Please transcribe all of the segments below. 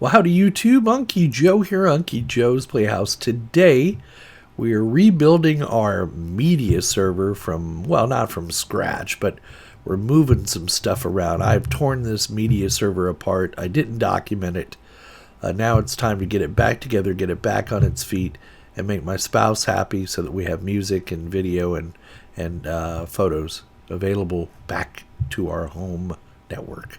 Well, howdy YouTube, Unky Joe here, Unky Joe's Playhouse. Today, we are rebuilding our media server from, well, not from scratch, but we're moving some stuff around. I've torn this media server apart. I didn't document it. Now it's time to get it back together, get it back on its feet, and make my spouse happy so that we have music and video and photos available back to our home network.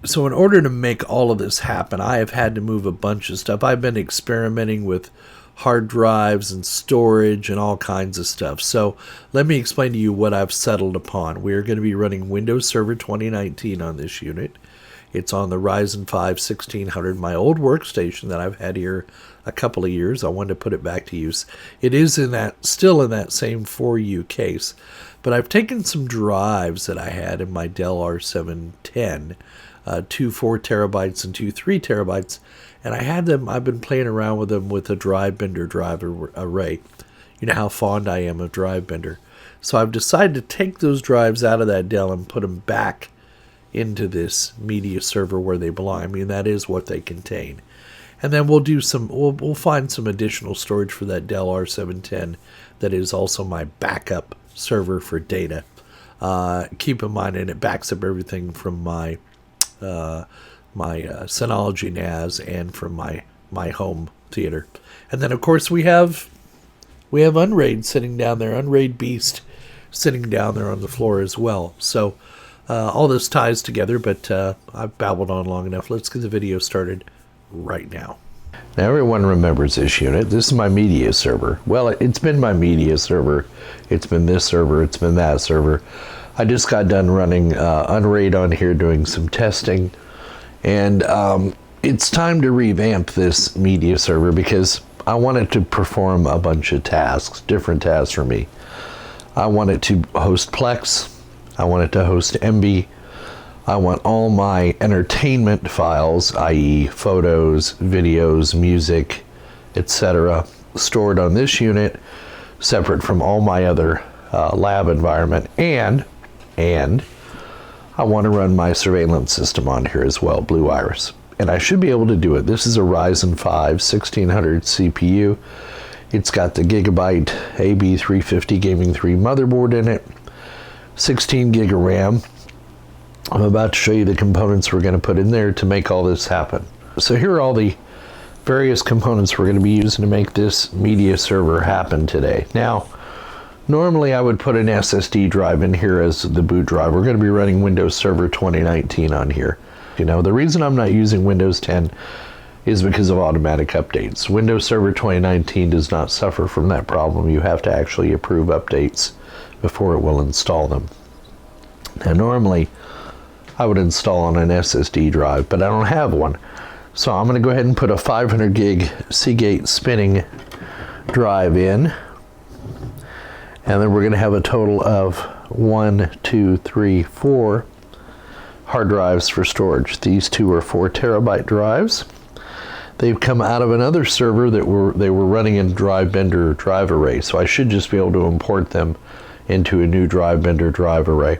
So in order to make all of this happen, I have had to move a bunch of stuff. I've been experimenting with hard drives and storage and all kinds of stuff. So let me explain to you what I've settled upon. We are going to be running Windows Server 2019 on this unit. It's on the Ryzen 5 1600, my old workstation that I've had here a couple of years. I wanted to put it back to use. It is still in that same 4U case, but I've taken some drives that I had in my Dell R710, two 4 terabytes and two 3 terabytes, and I've been playing around with them with a drive bender drive array. You know how fond I am of drive bender. So I've decided to take those drives out of that Dell and put them back into this media server where they belong. I mean, that is what they contain. And then we'll find some additional storage for that Dell R710 that is also my backup server for data. Keep in mind, and it backs up everything from my Synology NAS and from my home theater. And then of course we have Unraid sitting down there, Unraid Beast sitting down there on the floor as well. So all this ties together, but I've babbled on long enough. Let's get the video started right now. Now everyone remembers this unit. This is my media server. Well, it's been my media server. It's been this server. It's been that server. I just got done running Unraid on here, doing some testing, and it's time to revamp this media server because I want it to perform a bunch of tasks, different tasks for me. I want it to host Plex. I want it to host MB. I want all my entertainment files, i.e. photos, videos, music, etc., stored on this unit, separate from all my other lab environment, and I want to run my surveillance system on here as well, Blue Iris. And I should be able to do it. This is a Ryzen 5 1600 CPU. It's got the Gigabyte AB350 Gaming 3 motherboard in it, 16 gig of RAM. I'm about to show you the components we're going to put in there to make all this happen. So here are all the various components we're going to be using to make this media server happen today. Now, normally I would put an SSD drive in here as the boot drive. We're going to be running Windows Server 2019 on here. You know, the reason I'm not using Windows 10 is because of automatic updates. Windows Server 2019 does not suffer from that problem. You have to actually approve updates before it will install them. Now normally I would install on an SSD drive, but I don't have one. So I'm going to go ahead and put a 500 gig Seagate spinning drive in. And then we're going to have a total of 4 hard drives for storage. These two are 4 terabyte drives. They've come out of another server that they were running in drive bender drive array. So I should just be able to import them into a new drive bender drive array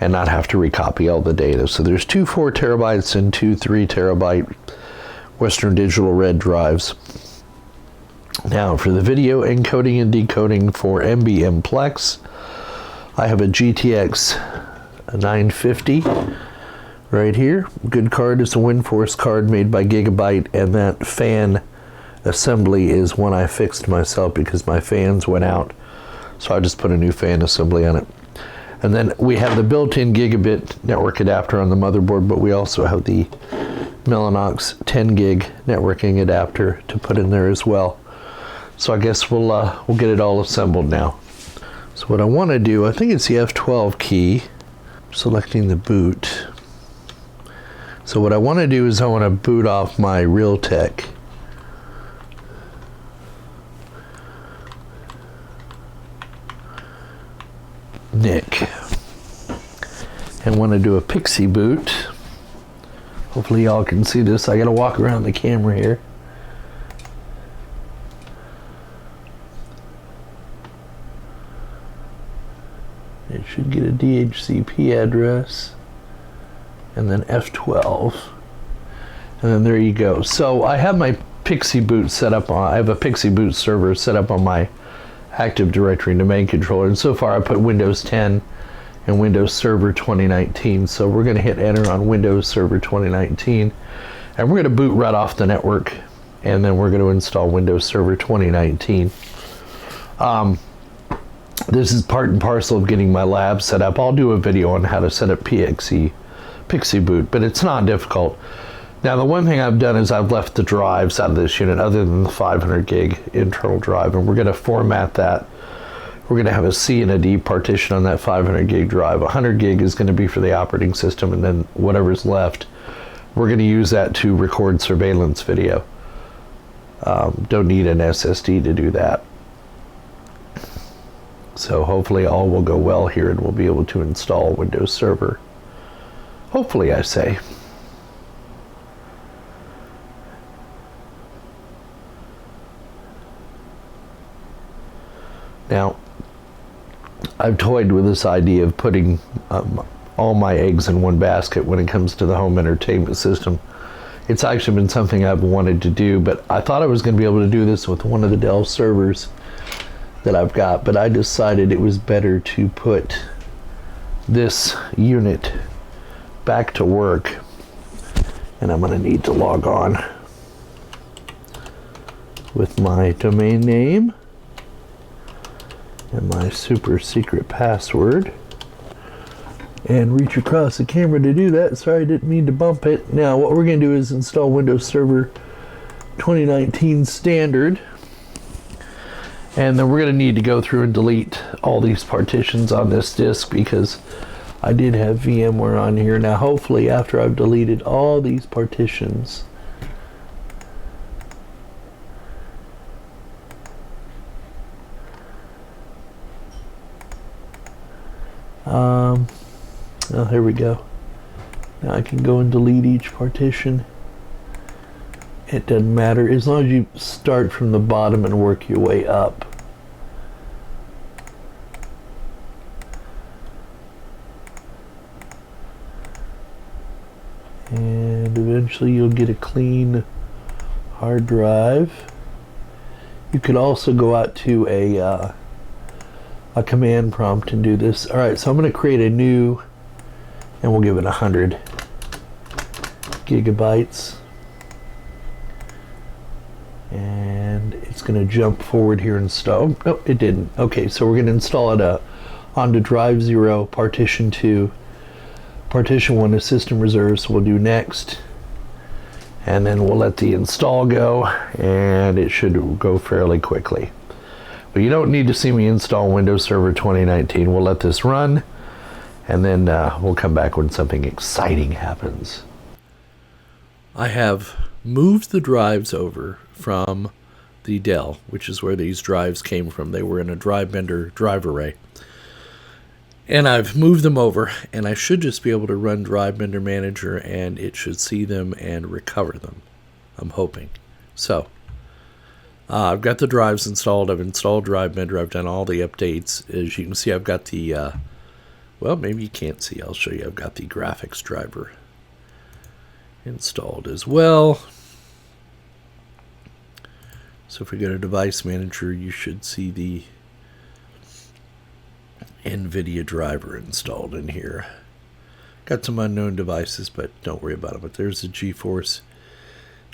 and not have to recopy all the data. So there's 2 4 terabytes and 2 3 terabyte Western Digital Red drives. Now for the video encoding and decoding for MB Plex, I have a GTX 950 right here. Good card is a WinForce card made by Gigabyte, and that fan assembly is one I fixed myself because my fans went out. So I just put a new fan assembly on it. And then we have the built-in gigabit network adapter on the motherboard, but we also have the Mellanox 10 gig networking adapter to put in there as well. So I guess we'll get it all assembled now. So what I want to do, I think it's the F12 key, selecting the boot. So what I want to do is I want to boot off my Realtek NIC and want to do a Pixie Boot Hopefully y'all can see this. I gotta walk around the camera here. It should get a DHCP address. And then F12. And then there you go. So I have my Pixie Boot set up on, I have a Pixie Boot server set up on my Active Directory domain controller. And so far I put Windows 10 and Windows Server 2019. So we're going to hit enter on Windows Server 2019. And we're going to boot right off the network. And then we're going to install Windows Server 2019. This is part and parcel of getting my lab set up. I'll do a video on how to set up Pixie Boot, but it's not difficult. Now the one thing I've done is I've left the drives out of this unit other than the 500 gig internal drive, and we're going to format that. We're going to have a C and a D partition on that 500 gig drive. 100 gig is going to be for the operating system, and then whatever's left, we're going to use that to record surveillance video. Don't need an SSD to do that. So hopefully all will go well here and we'll be able to install Windows Server. Hopefully, I say. Now, I've toyed with this idea of putting all my eggs in one basket when it comes to the home entertainment system. It's actually been something I've wanted to do, but I thought I was going to be able to do this with one of the Dell servers that I've got, but I decided it was better to put this unit back to work, and I'm going to need to log on with my domain name and my super secret password and reach across the camera to do that. Sorry, I didn't mean to bump it. Now what we're going to do is install Windows Server 2019 Standard, and then we're going to need to go through and delete all these partitions on this disk because I did have VMware on here. Now hopefully after I've deleted all these partitions, oh, here we go. Now I can go and delete each partition. It doesn't matter as long as you start from the bottom and work your way up. And eventually you'll get a clean hard drive. You could also go out to a command prompt and do this. Alright, so I'm going to create a new, and we'll give it 100 gigabytes. And it's going to jump forward here and install. Oh, it didn't. Okay, so we're going to install it onto drive 0, partition 2. Partition 1 is system reserves, so we'll do next. And then we'll let the install go, and it should go fairly quickly. But you don't need to see me install Windows Server 2019. We'll let this run, and then we'll come back when something exciting happens. I have moved the drives over from the Dell, which is where these drives came from. They were in a drive bender drive array. And I've moved them over, and I should just be able to run Drive Bender Manager, and it should see them and recover them. I'm hoping. So, I've got the drives installed. I've installed Drive Bender. I've done all the updates. As you can see, I've got the, well, maybe you can't see. I'll show you. I've got the graphics driver installed as well. So if we go to Device Manager, you should see the Nvidia driver installed in here. Got some unknown devices, but don't worry about it. But there's the Geforce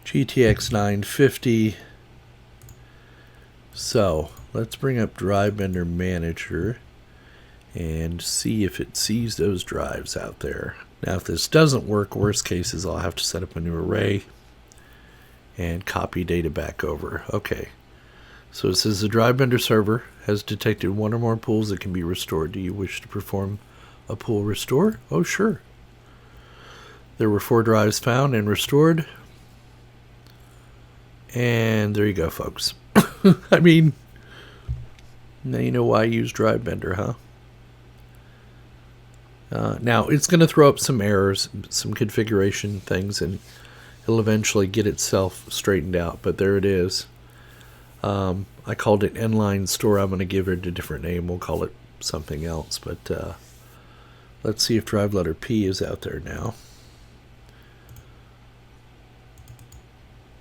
Gtx 950. So let's bring up Drive Bender Manager and see if it sees those drives out there. Now if this doesn't work, worst case is I'll have to set up a new array and copy data back over. Okay. So it says the Drive Bender server has detected one or more pools that can be restored. Do you wish to perform a pool restore? Oh, sure. There were 4 drives found and restored. And there you go, folks. I mean, now you know why I use Drive Bender, huh? Now, it's going to throw up some errors, some configuration things, and it'll eventually get itself straightened out, but there it is. I called it Inline Store. I'm going to give it a different name. We'll call it something else, but let's see if drive letter P is out there now.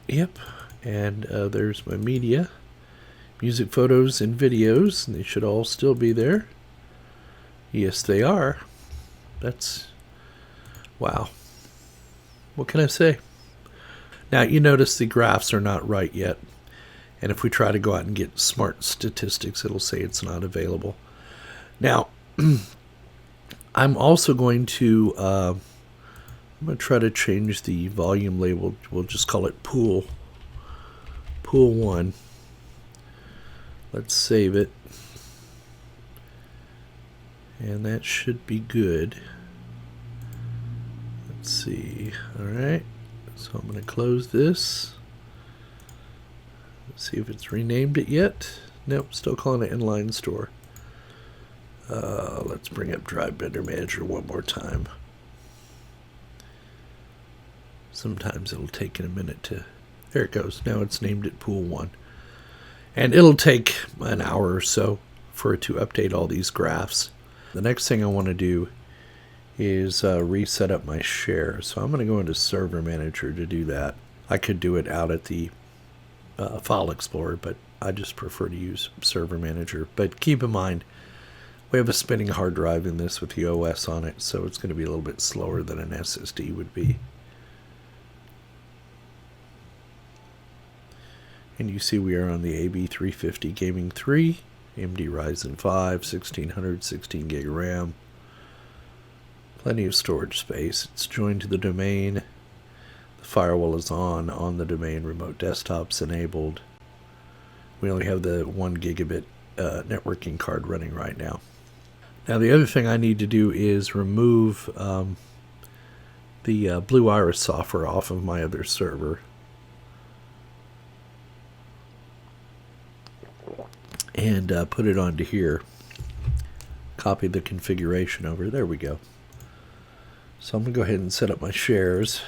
Yep, and there's my media, music, photos, and videos, and they should all still be there. Yes, they are. That's, wow. What can I say? Now, you notice the graphs are not right yet. And if we try to go out and get smart statistics, it'll say it's not available. Now, I'm also going to, I'm going to try to change the volume label. We'll just call it Pool. Pool 1. Let's save it. And that should be good. Let's see. Alright. So I'm going to close this. Let's see if it's renamed it yet. Nope, still calling it Inline Store. Let's bring up Drive Vendor Manager one more time. Sometimes it'll take a minute to... There it goes. Now it's named it Pool 1. And it'll take an hour or so for it to update all these graphs. The next thing I want to do is reset up my share. So I'm going to go into Server Manager to do that. I could do it out at the File Explorer, but I just prefer to use Server Manager. But keep in mind, we have a spinning hard drive in this with the OS on it, so it's going to be a little bit slower than an SSD would be. And you see we are on the AB350 Gaming 3, AMD Ryzen 5, 1600, 16 gig RAM. Plenty of storage space. It's joined to the domain. The firewall is on the domain. Remote desktop's enabled. We only have the 1 gigabit networking card running right now. Now the other thing I need to do is remove the Blue Iris software off of my other server. And put it onto here. Copy the configuration over. There we go. So I'm going to go ahead and set up my shares.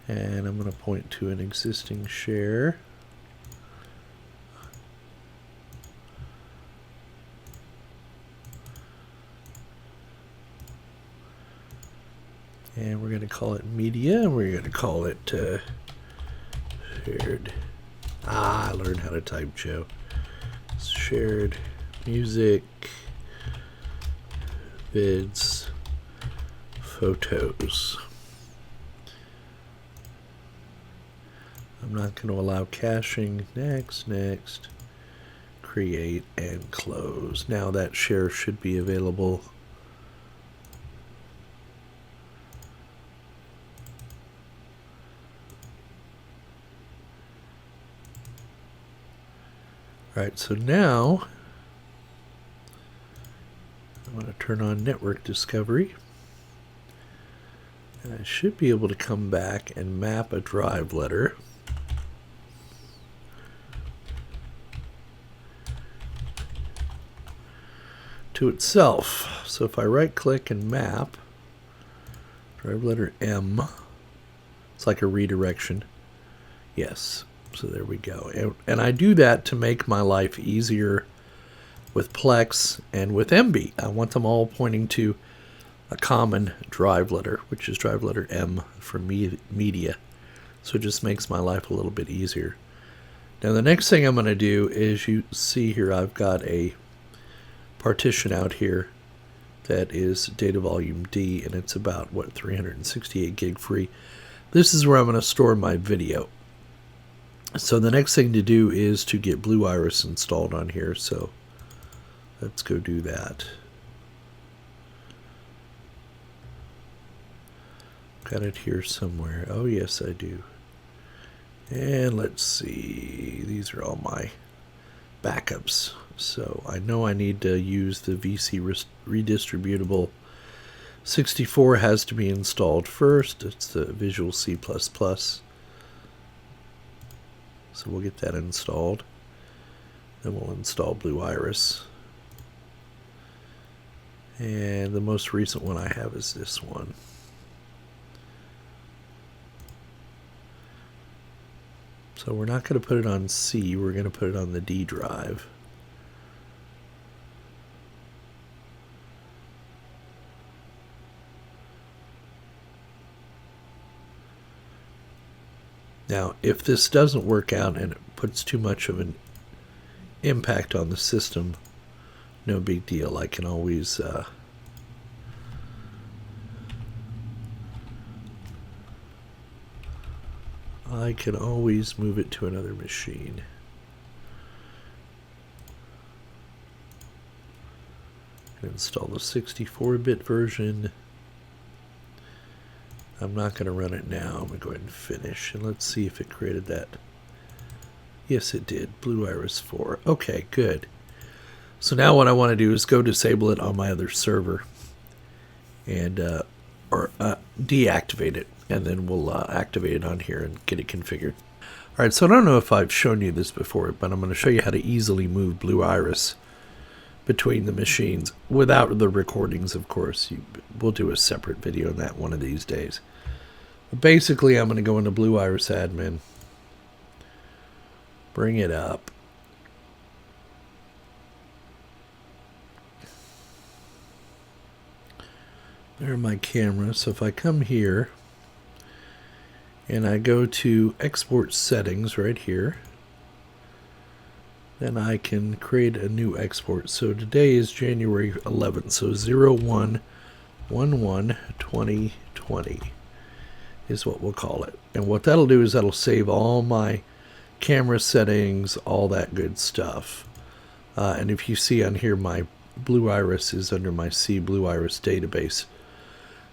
And I'm going to point to an existing share. And we're going to call it media, and we're going to call it shared. I learned how to type, Joe. Shared music, vids, photos. I'm not going to allow caching. Next, next. Create and close. Now that share should be available. Alright, so now I'm going to turn on network discovery. And I should be able to come back and map a drive letter. To itself. So if I right click and map drive letter M, it's like a redirection. Yes. So there we go. And I do that to make my life easier with Plex and with MB. I want them all pointing to a common drive letter, which is drive letter M for media. So it just makes my life a little bit easier. Now the next thing I'm going to do is, you see here I've got a partition out here that is data volume D, and it's about, what, 368 gig free. This is where I'm going to store my video. So the next thing to do is to get Blue Iris installed on here, so let's go do that. Got it here somewhere. Oh yes, I do. And let's see, these are all my backups. So I know I need to use the VC redistributable 64 has to be installed first. It's the Visual C++. So we'll get that installed. Then we'll install Blue Iris. And the most recent one I have is this one. So we're not going to put it on C, we're going to put it on the D drive. Now, if this doesn't work out and it puts too much of an impact on the system, no big deal. I can always move it to another machine. Install the 64-bit version. I'm not going to run it now. I'm going to go ahead and finish. And let's see if it created that. Yes, it did. Blue Iris 4. Okay, good. So now what I want to do is go disable it on my other server. And, deactivate it. And then we'll activate it on here and get it configured. Alright, so I don't know if I've shown you this before, but I'm going to show you how to easily move Blue Iris between the machines without the recordings, of course. We'll do a separate video on that one of these days. But basically, I'm going to go into Blue Iris admin, bring it up, there are my cameras. So if I come here and I go to export settings right here, then I can create a new export. So today is January 11th, so 01/11/2020 is what we'll call it. And what that'll do is that'll save all my camera settings, all that good stuff. And if you see on here, my Blue Iris is under my C Blue Iris database.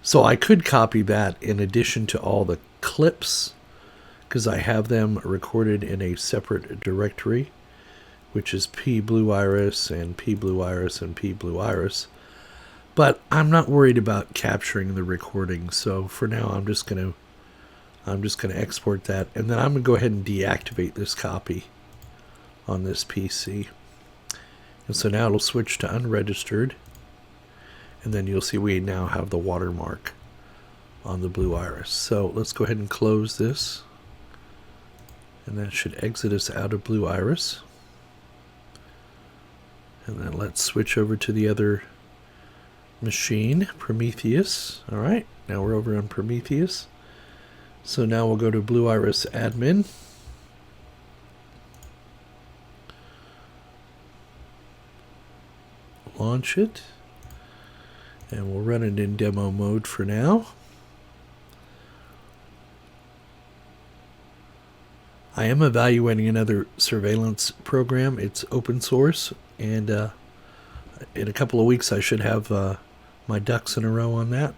So I could copy that in addition to all the clips, because I have them recorded in a separate directory, which is P Blue Iris and P Blue Iris and P Blue Iris. But I'm not worried about capturing the recording, so for now I'm just gonna export that, and then I'm gonna go ahead and deactivate this copy on this PC. And so now it'll switch to unregistered, and then you'll see we now have the watermark on the Blue Iris. So let's go ahead and close this, and that should exit us out of Blue Iris. And then let's switch over to the other machine, Prometheus. All right, now we're over on Prometheus. So now we'll go to Blue Iris admin. Launch it. And we'll run it in demo mode for now. I am evaluating another surveillance program. It's open source, and in a couple of weeks I should have my ducks in a row on that.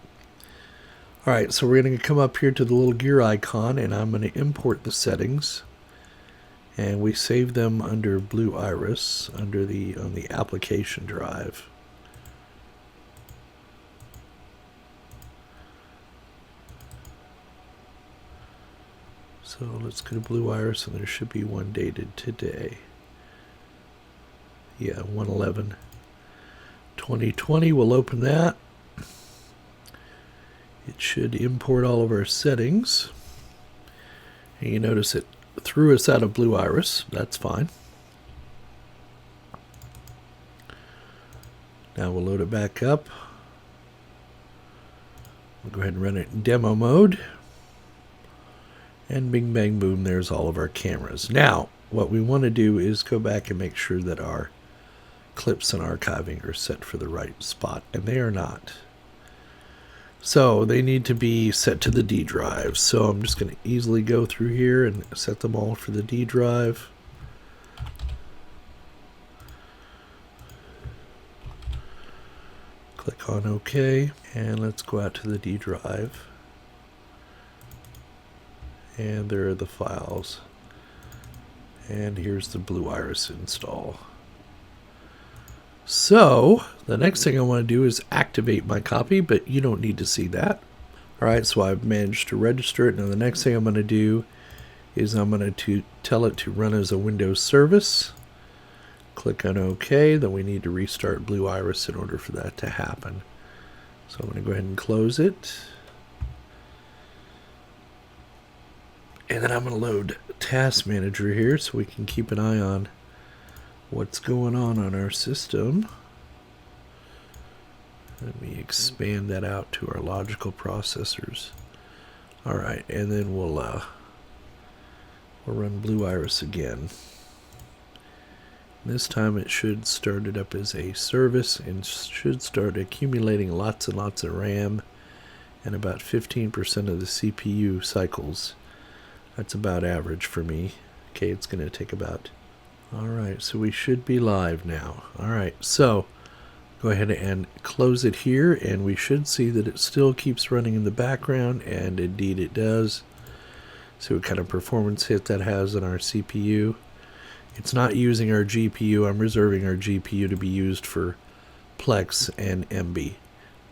Alright, so we're going to come up here to the little gear icon, and I'm going to import the settings, and we save them under Blue Iris on the application drive. So let's go to Blue Iris, and there should be one dated today. Yeah, 1/11/2020. We'll open that. It should import all of our settings. And you notice it threw us out of Blue Iris. That's fine. Now we'll load it back up. We'll go ahead and run it in demo mode. And bing, bang, boom, there's all of our cameras. Now, what we want to do is go back and make sure that our clips and archiving are set for the right spot, and they are not. So they need to be set to the D drive. So I'm just going to easily go through here and set them all for the D drive. Click on OK, and let's go out to the D drive. And there are the files. And here's the Blue Iris install. So the next thing I want to do is activate my copy, but you don't need to see that. Alright, so I've managed to register it. Now the next thing I'm going to do is I'm going to tell it to run as a Windows service. Click on OK. Then we need to restart Blue Iris in order for that to happen. So I'm going to go ahead and close it. And then I'm going to load Task Manager here so we can keep an eye on what's going on our system. Let me expand that out to our logical processors. All right, and then we'll run Blue Iris again. This time it should start it up as a service and should start accumulating lots and lots of RAM and about 15% of the CPU cycles. That's about average for me. Okay, it's going to take about... Alright, so we should be live now. Alright, so go ahead and close it here, and we should see that it still keeps running in the background, and indeed it does. See what kind of performance hit that has on our CPU. It's not using our GPU. I'm reserving our GPU to be used for Plex and MB.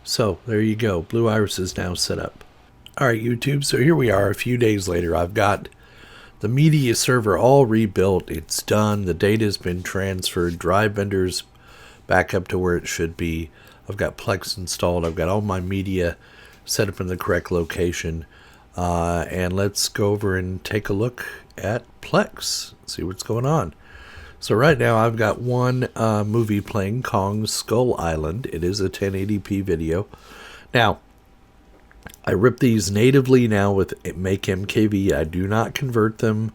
So there you go. Blue Iris is now set up. Alright YouTube, so here we are a few days later. I've got the media server all rebuilt. It's done. The data's been transferred. Drive vendors back up to where it should be. I've got Plex installed. I've got all my media set up in the correct location. And let's go over and take a look at Plex, see what's going on. So right now I've got one movie playing, Kong Skull Island. It is a 1080p video. Now, I rip these natively now with Make MKV. I do not convert them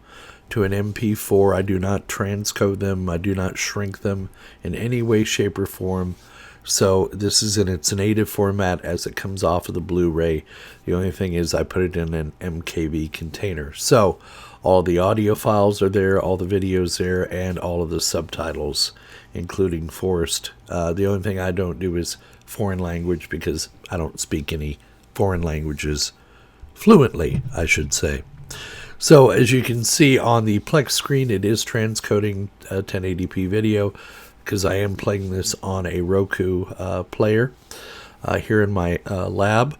to an MP4. I do not transcode them. I do not shrink them in any way, shape, or form. So this is in its native format as it comes off of the Blu-ray. The only thing is I put it in an MKV container. So all the audio files are there, all the videos there, and all of the subtitles, including forced. The only thing I don't do is foreign language because I don't speak any foreign languages fluently, I should say. So as you can see on the Plex screen, it is transcoding 1080p video, because I am playing this on a Roku player here in my lab.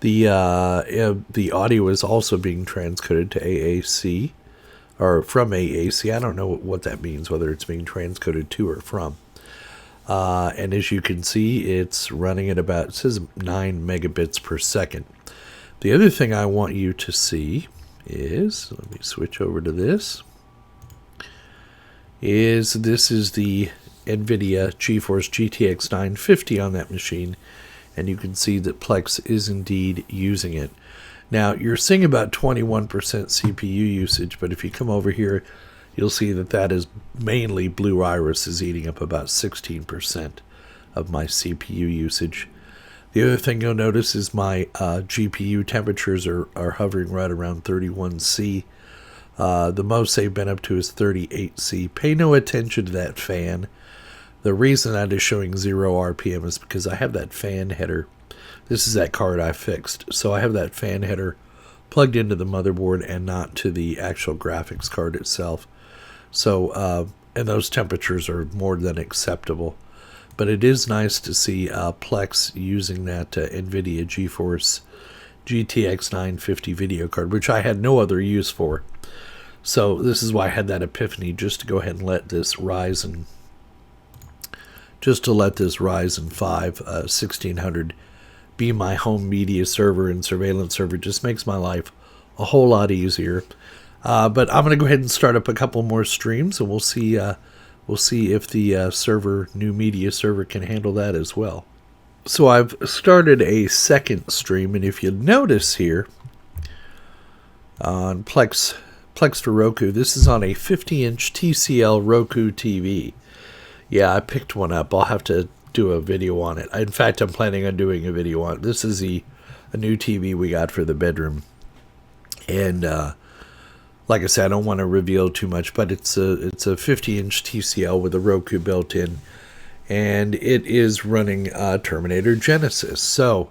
The audio is also being transcoded to AAC, or from AAC. I don't know what that means, whether it's being transcoded to or from. And as you can see, it's running at about, it says 9 megabits per second. The other thing I want you to see is, let me switch over to this. This is the Nvidia Geforce Gtx 950 on that machine, and you can see that Plex is indeed using it. Now, you're seeing about 21% CPU usage, but if you come over here, you'll see that that is mainly Blue Iris is eating up about 16% of my CPU usage. The other thing you'll notice is my GPU temperatures are hovering right around 31°C. The most they've been up to is 38°C. Pay no attention to that fan. The reason that is showing 0 RPM is because I have that fan header. This is that card I fixed. So I have that fan header plugged into the motherboard and not to the actual graphics card itself. So, and those temperatures are more than acceptable. But it is nice to see Plex using that Nvidia Geforce GTX 950 video card, which I had no other use for. So this is why I had that epiphany, just to go ahead and let this Ryzen 5 1600 be my home media server and surveillance server. It just makes my life a whole lot easier. But I'm going to go ahead and start up a couple more streams, and we'll see if the new media server can handle that as well. So I've started a second stream, and if you notice here on Plex for Roku, this is on a 50-inch TCL Roku TV. Yeah, I picked one up. I'll have to do a video on it. In fact, I'm planning on doing a video on it. This is a new TV we got for the bedroom. And like I said, I don't want to reveal too much, but it's a 50-inch TCL with a Roku built in. And it is running Terminator Genesis. So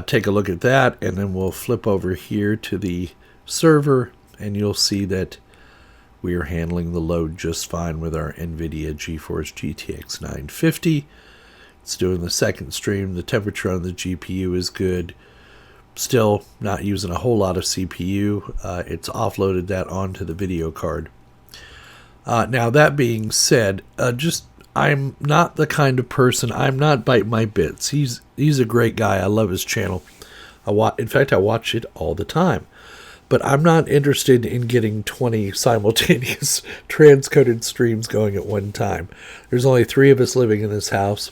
take a look at that, and then we'll flip over here to the server, and you'll see that we are handling the load just fine with our Nvidia Geforce GTX 950. It's doing the second stream. The temperature on the GPU is good. Still not using a whole lot of CPU. It's offloaded that onto the video card. Now, that being said, I'm not the kind of person, I'm not Bite My Bits. He's a great guy. I love his channel. In fact, I watch it all the time. But I'm not interested in getting 20 simultaneous transcoded streams going at one time. There's only 3 of us living in this house.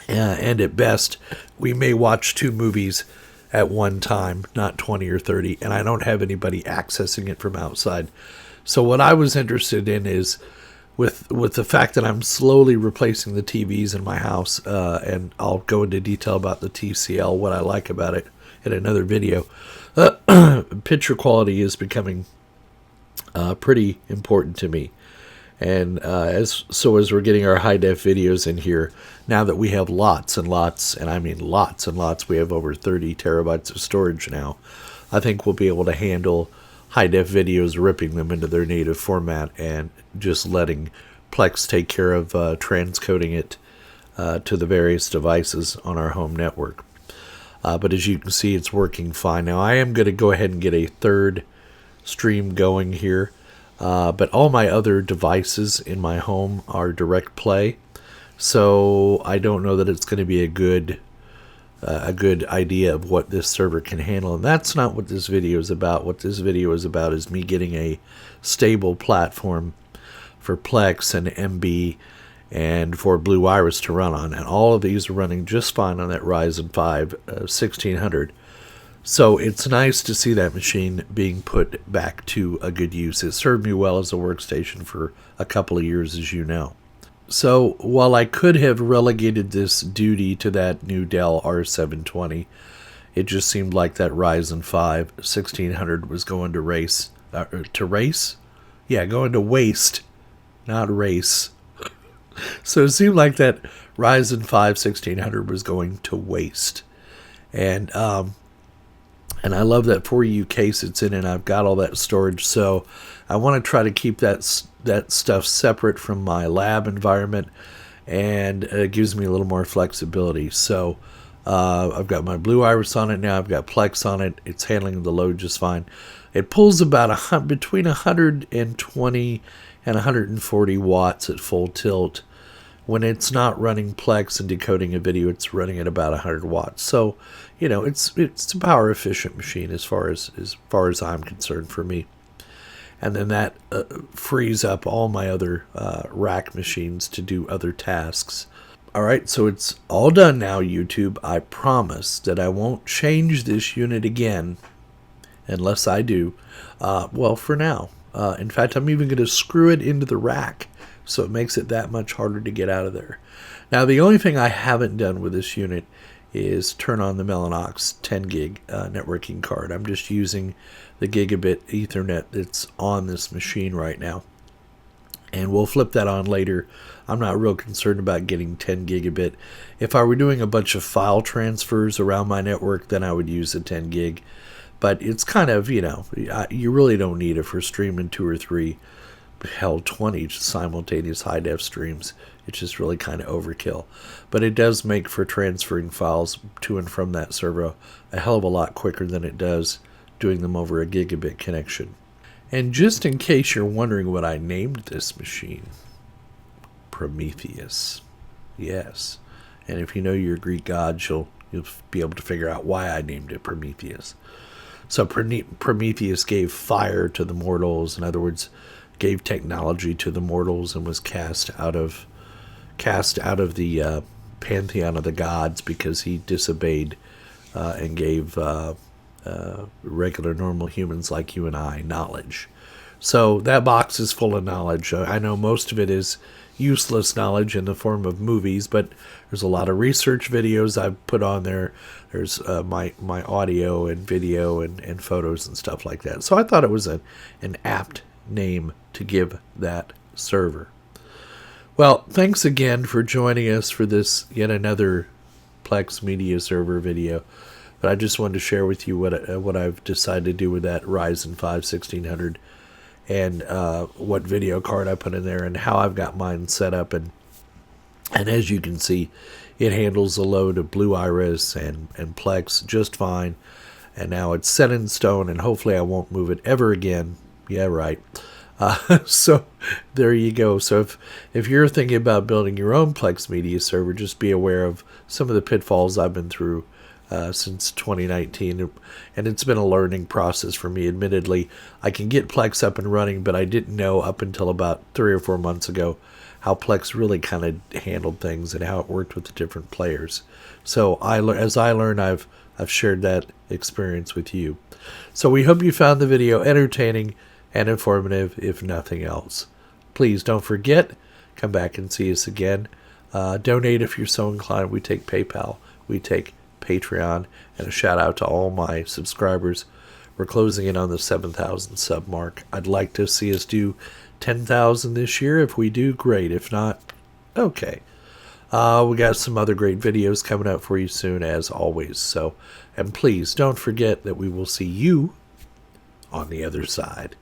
And at best, we may watch 2 movies at one time, not 20 or 30. And I don't have anybody accessing it from outside. So what I was interested in is, with the fact that I'm slowly replacing the TVs in my house, and I'll go into detail about the TCL, what I like about it in another video. Picture quality is becoming pretty important to me. And as we're getting our high-def videos in here, now that we have lots and lots, and I mean lots and lots, we have over 30 terabytes of storage now, I think we'll be able to handle high-def videos, ripping them into their native format and just letting Plex take care of transcoding it to the various devices on our home network. But as you can see, it's working fine. Now, I am going to go ahead and get a 3rd stream going here. But all my other devices in my home are direct play. So I don't know that it's going to be a good idea of what this server can handle. And that's not what this video is about. What this video is about is me getting a stable platform for Plex and MB and for Blue Iris to run on. And all of these are running just fine on that Ryzen 5 1600. So it's nice to see that machine being put back to a good use. It served me well as a workstation for a couple of years, as you know. So while I could have relegated this duty to that new Dell R720, it just seemed like that Ryzen 5 1600 was going to race. Yeah, going to waste, not race. So it seemed like that Ryzen 5 1600 was going to waste. And I love that 4U case it's in, and I've got all that storage. So I want to try to keep that stuff separate from my lab environment, and it gives me a little more flexibility. So I've got my Blue Iris on it now. I've got Plex on it. It's handling the load just fine. It pulls about between 120 and 140 watts at full tilt. When it's not running Plex and decoding a video, it's running at about 100 watts. So, you know, it's a power efficient machine as far as I'm concerned for me. And then that frees up all my other rack machines to do other tasks. All right, so it's all done now, YouTube. I promise that I won't change this unit again unless I do. Well, for now. In fact, I'm even going to screw it into the rack, so it makes it that much harder to get out of there. Now, the only thing I haven't done with this unit is turn on the Mellanox 10 gig networking card. I'm just using the gigabit Ethernet that's on this machine right now. And we'll flip that on later. I'm not real concerned about getting 10 gigabit. If I were doing a bunch of file transfers around my network, then I would use the 10 gig. But it's kind of, you know, you really don't need it for streaming 2 or 3, hell, 20 simultaneous high-def streams. It's just really kind of overkill. But it does make for transferring files to and from that server a hell of a lot quicker than it does doing them over a gigabit connection. And just in case you're wondering what I named this machine, Prometheus. Yes. And if you know your Greek gods, you'll be able to figure out why I named it Prometheus. So Prometheus gave fire to the mortals. In other words, gave technology to the mortals and was cast out of the pantheon of the gods because he disobeyed and gave regular normal humans like you and I knowledge. So that box is full of knowledge. I know most of it is useless knowledge in the form of movies, but there's a lot of research videos I've put on there. There's my audio and video and photos and stuff like that. So I thought it was an apt name to give that server. Well, thanks again for joining us for this yet another Plex Media Server video. But I just wanted to share with you what I've decided to do with that Ryzen 5 1600 and what video card I put in there and how I've got mine set up. And as you can see, it handles a load of Blue Iris and Plex just fine. And now it's set in stone, and hopefully I won't move it ever again. Yeah, right. So there you go. So if you're thinking about building your own Plex media server, just be aware of some of the pitfalls I've been through since 2019, and it's been a learning process for me. Admittedly, I can get Plex up and running, but I didn't know up until about 3 or 4 months ago how Plex really kind of handled things and how it worked with the different players. So as I learn, I've shared that experience with you. So we hope you found the video entertaining and informative, if nothing else. Please don't forget, come back and see us again. Donate if you're so inclined. We take PayPal, we take Patreon, and a shout out to all my subscribers. We're closing in on the 7,000 sub mark. I'd like to see us do 10,000 this year. If we do, great. If not, okay. We got some other great videos coming up for you soon, as always. So, and please don't forget that we will see you on the other side.